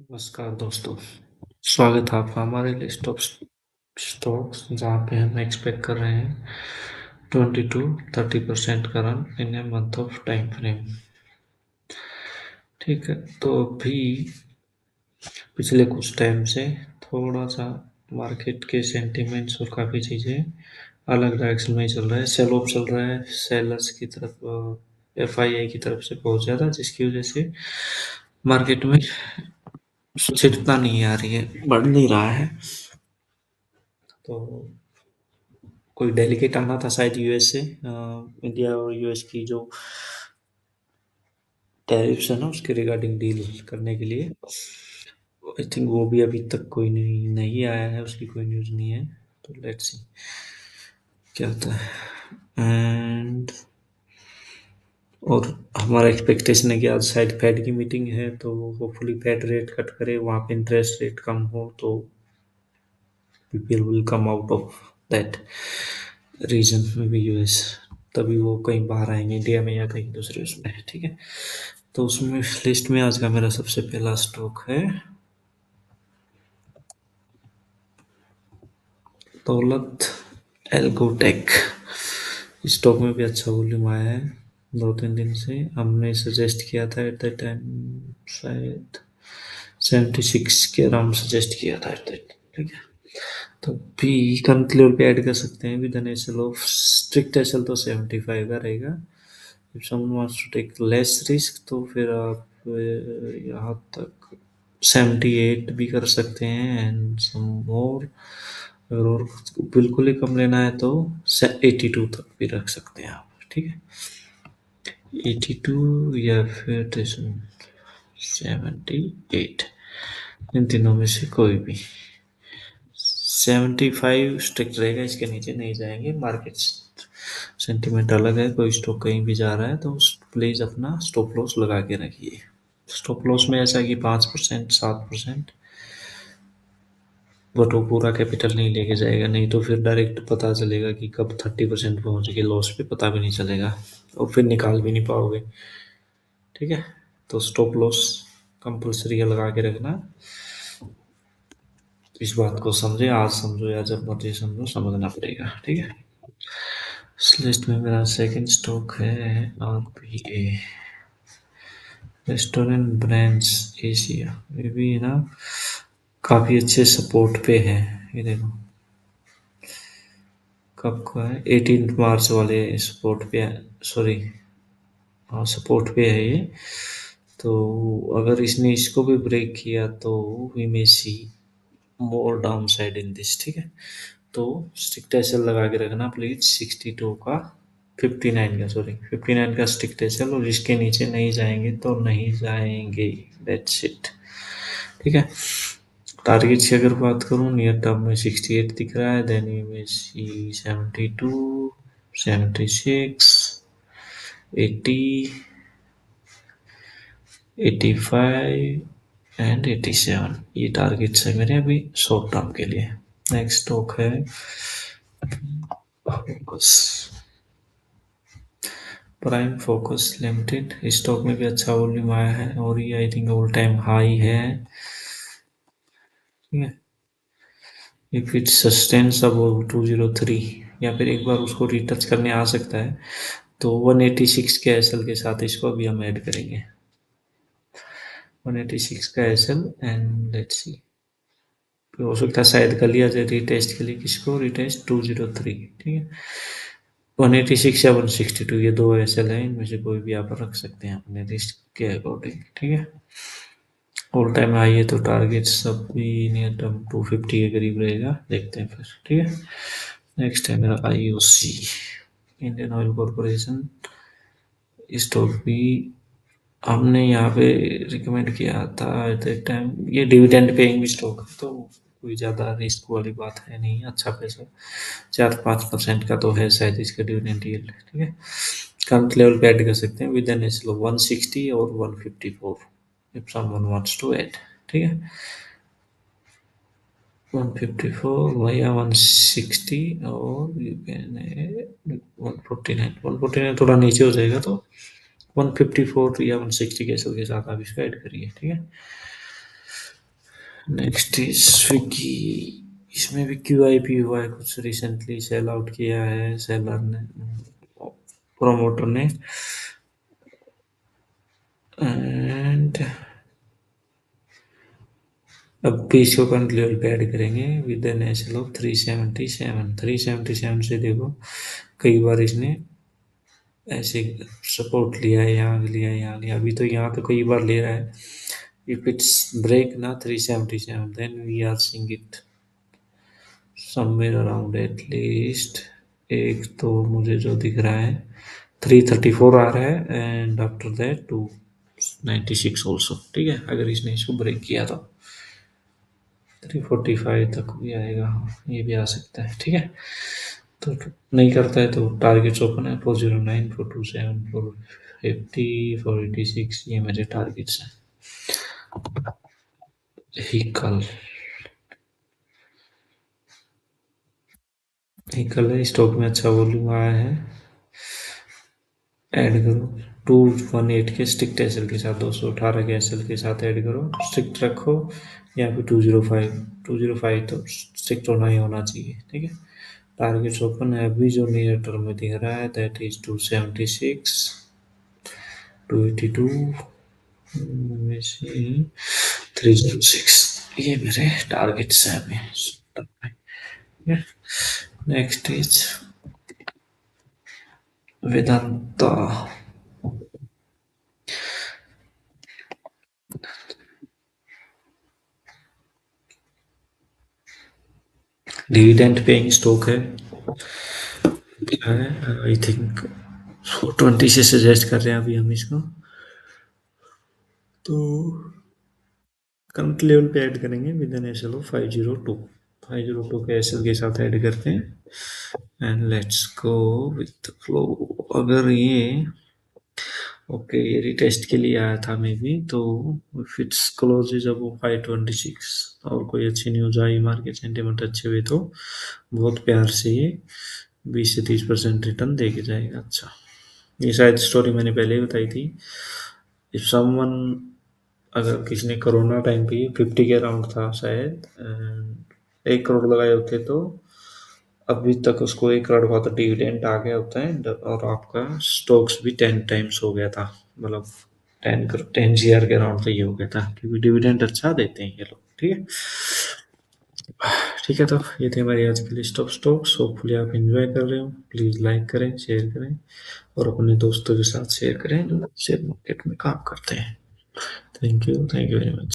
नमस्कार दोस्तों, स्वागत है आपका हमारे लिस्ट ऑफ स्टॉक्स जहाँ पे हम एक्सपेक्ट कर रहे हैं 20 to 30% का run in a month of time frame. ठीक है, तो अभी पिछले कुछ टाइम से थोड़ा सा मार्केट के सेंटिमेंट्स और काफ़ी चीज़ें अलग डायरेक्शन में चल रहा है। सेल ऑफ चल रहा है सेलर्स की तरफ, एफआईआई की तरफ से बहुत ज़्यादा, जिसकी वजह से मार्केट में स्थिरता नहीं आ रही है, बढ़ नहीं रहा है। तो कोई डेलीगेट आना था शायद यूएस से, इंडिया और यूएस की जो टैरिफ्स है ना उसके रिगार्डिंग डील करने के लिए। आई थिंक वो भी अभी तक कोई नहीं आया है, उसकी कोई न्यूज़ नहीं है। तो लेट्स सी क्या होता है। एंड और हमारा एक्सपेक्टेशन है कि आज शायद फेड की मीटिंग है, तो होपफुली फेड रेट कट करे, वहाँ पे इंटरेस्ट रेट कम हो तो people will come out of that region में भी यूएस, तभी वो कहीं बाहर आएंगे इंडिया में या कहीं दूसरे उसमें। ठीक है, तो उसमें लिस्ट में आज का मेरा सबसे पहला स्टॉक है दौलत एल्गोटेक। स्टॉक में भी अच्छा वॉल्यूम आया है 2-3 दिन से। हमने सजेस्ट किया था एट द टाइम, शायद 76 के अराउंड सजेस्ट किया था एट द। ठीक है, तो भी करंट लेवल पे ऐड कर सकते हैं with an SL of strict SL तो 75 का रहेगा। If someone wants to take less risk तो फिर आप यहाँ तक 78 भी कर सकते हैं एंड सम मोर। अगर और बिल्कुल ही कम लेना है तो 82 तक भी रख सकते हैं आप। ठीक है, 82 या फिर 78, इन तीनों में से कोई भी। 75 स्ट्रिक्ट रहेगा, इसके नीचे नहीं जाएंगे। मार्केट सेंटीमेंट अलग है, कोई स्टॉक कहीं भी जा रहा है तो प्लीज अपना स्टॉप लॉस लगा के रखिए। स्टॉप लॉस में ऐसा कि 5% 7%, बट वो पूरा कैपिटल नहीं लेके जाएगा, नहीं तो फिर डायरेक्ट पता चलेगा कि कब 30% पहुंच गए लॉस पे, पता भी नहीं चलेगा और फिर निकाल भी नहीं पाओगे। ठीक है, तो स्टॉप लॉस कंपल्सरी है लगा के रखना। इस बात को समझे, आज समझो या जब मर्जी समझो, समझना पड़ेगा। ठीक है, इस लिस्ट में मेरा सेकंड स्टॉक है आरपीए, रेस्टोरेंट ब्रांड्स एशिया। ये भी ना काफी अच्छे सपोर्ट पे है। ये देखो कब का है, 18 मार्च वाले सपोर्ट पे है, सॉरी हाँ सपोर्ट पे है ये। तो अगर इसने इसको भी ब्रेक किया तो we may see more down side in this. ठीक है, तो स्ट्रिक्ट एसएल लगा के रखना प्लीज 62 का, 59 का, सॉरी 59 का स्ट्रिक्ट एसएल, और इसके नीचे नहीं जाएंगे तो नहीं जाएंगे। That's it. ठीक है, टारगेट्स की अगर बात करूँ नियर टर्म में 68 दिख रहा है, देन वी में सी 72, 76, 80, 85 एंड 87, ये टारगेट्स है मेरे अभी शॉर्ट टर्म के लिए। नेक्स्ट स्टॉक है focus, prime focus limited. Stock में भी अच्छा वॉल्यूम आया है और ये I think all time high है। ठीक है, इफ इट सस्टेन्स अबव 203 या फिर एक बार उसको रिटच करने आ सकता है, तो 186 के एसएल के साथ इसको अभी हम ऐड करेंगे। 186 का एसएल एंड लेट्स सी, हो सकता है शायद कर लिया जाए रिटेस्ट के लिए। किसको रिटेस्ट? 203। ठीक है, 186 या 162 ये दो एसएल है, इनमें से कोई भी आप रख सकते हैं अपने रिस्क के अकॉर्डिंग। ठीक है, ऑल टाइम हाई है तो टारगेट सब भी नियर टर्म 250 के करीब रहेगा, देखते हैं फिर। ठीक है, नेक्स्ट है मेरा IOC, Indian oil corporation. Stock भी हमने यहाँ पे रिकमेंड किया था एट द टाइम। ये डिविडेंड पेइंग स्टॉक है तो कोई ज़्यादा रिस्क वाली बात है नहीं, अच्छा पैसा 4-5% का तो है शायद इसका डिविडेंड यील्ड। ठीक है, करंट लेवल पे ऐड कर सकते हैं विद एन एसएल 160 और 154 if someone wants to add. ठीक है, 154 या 160 और यू कैन 149, 149 थोड़ा नीचे हो जाएगा तो 154 या 160 के एसएल के साथ आप इसको ऐड करिए। ठीक है, नेक्स्ट इज स्विगी। इसमें भी क्यू आई पी हुआ है, कुछ रिसेंटली सेल आउट किया है सेलर ने, प्रोमोटर ने। एंड अब भी इसको करंट लेवल पे ऐड करेंगे विद एन एसएल ऑफ 377। 377 से देखो कई बार इसने ऐसे सपोर्ट लिया है, यहाँ लिया है, यहाँ लिया, अभी तो यहाँ तो कई बार ले रहा है। इफ इट्स ब्रेक ना 377 then we are seeing it somewhere around at least. एक तो मुझे जो दिख रहा है 334 आ रहा है, एंड आफ्टर दैट 296 ऑल्सो। ठीक है, अगर इसने इसको ब्रेक किया तो 345 तक भी आएगा, ये भी आ सकता है। ठीक है, तो नहीं करता है तो टारगेट्स ओपन है 409, 427, 450, 486, ये मेरे टारगेट्स हैं। व्हीकल व्हीकल है, स्टॉक में अच्छा वॉल्यूम आया है, ऐड करो 218 के स्ट्रिक्ट एसएल के साथ, 218 के एसएल के साथ ऐड करो, स्ट्रिक्ट रखो। या फिर 205 तो स्ट्रिक्ट होना ही होना चाहिए। ठीक है, टारगेट्स ओपन है अभी, जो नियर टर्म में दिख रहा है दैट इज 276, 282 में से 306, ये मेरे टारगेट्स हैं अभी। Next is Vedanta. Dividend paying stock है, आई थिंक 420 से सजेस्ट कर रहे हैं अभी हम इसको, तो करंट लेवल पे ऐड करेंगे विद एन एसएल ऑफ 502। 502 के एसएल के साथ ऐड करते हैं and let's go with flow. अगर ये ओके, ये रिटेस्ट के लिए आया था मे बी, तो इफ इट्स क्लोजेज अब 526 और कोई अच्छी न्यूज आई, मार्केट सेंटीमेंट अच्छे हुए, तो बहुत प्यार से ये 20 से 30% रिटर्न दे के जाएगा। अच्छा, ये शायद स्टोरी मैंने पहले ही बताई थी। इफ समवन, अगर किसी ने कोरोना टाइम पे 50 के अराउंड था शायद, 1 करोड़ लगाए होते, तो अभी तक उसको 1 करोड़ का तो डिविडेंड आ गया होता है, और आपका स्टॉक्स भी 10 टाइम्स हो गया था, मतलब 10 शेयर के अराउंड तो ये हो गया था, क्योंकि डिविडेंड अच्छा देते हैं ये लोग। ठीक है, ठीक है, तो ये थे हमारी आज की लिस्ट ऑफ स्टॉक्स। होपफुली आप एंजॉय कर रहे हो। प्लीज़ लाइक करें, शेयर करें, और अपने दोस्तों के साथ शेयर करें जो शेयर मार्केट में काम करते हैं। Thank you very much.